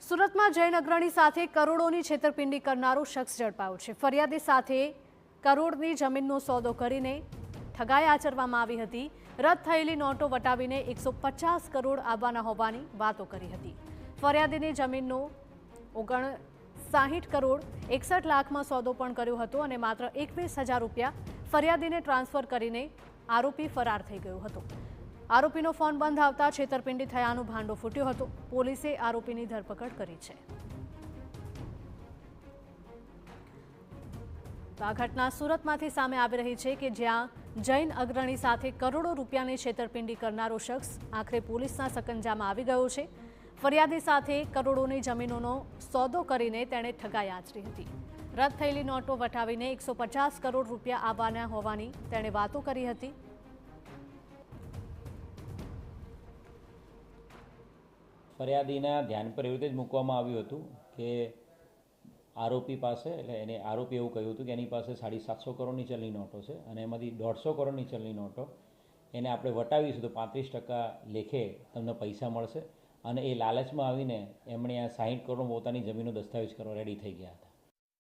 સુરતમાં જૈન અગ્રણી સાથે કરોડોની છેતરપિંડી કરનારો શખ્સ ઝડપાયો છે। ફરિયાદી સાથે કરોડની જમીનનો સોદો કરીને ઠગાઈ આચરવામાં આવી હતી। રદ થયેલી નોટો વટાવીને 150 કરોડ આવવાના હોવાની વાતો કરી હતી। ફરિયાદીની જમીનનો 59 કરોડ 61 લાખમાં સોદો પણ કર્યો હતો અને માત્ર 21,000 રૂપિયા ફરિયાદીને ટ્રાન્સફર કરીને આરોપી ફરાર થઈ ગયો હતો। આરોપીનો ફોન બંધ આવતા છેતરપિંડી થયાનો ભાંડો ફૂટ્યો હતો। પોલીસે આરોપીની ધરપકડ કરી છે। આ ઘટના સુરતમાંથી સામે આવી રહી છે કે જ્યાં જૈન અગ્રણી સાથે કરોડો રૂપિયાની છેતરપિંડી કરનારો શખ્સ આખરે પોલીસના સકંજામાં આવી ગયો છે। ફરિયાદી સાથે કરોડોની જમીનોનો સોદો કરીને તેણે ઠગાઈ આચરી હતી। રદ થયેલી નોટો વટાવીને 150 કરોડ રૂપિયા આવવાના હોવાની તેણે વાતો કરી હતી। ફરિયાદીના ધ્યાન પર એવી રીતે જ મૂકવામાં આવ્યું હતું કે આરોપી પાસે એને આરોપી એવું કહ્યું હતું કે એની પાસે 750 કરોડની ચલણી નોટો છે અને એમાંથી 150 કરોડની ચલણી નોટો એને આપણે વટાવીશું તો 35% લેખે તમને પૈસા મળશે અને એ લાલચમાં આવીને એમણે આ 60 કરોડ પોતાની જમીનનો દસ્તાવેજ કરવા રેડી થઈ ગયા હતા।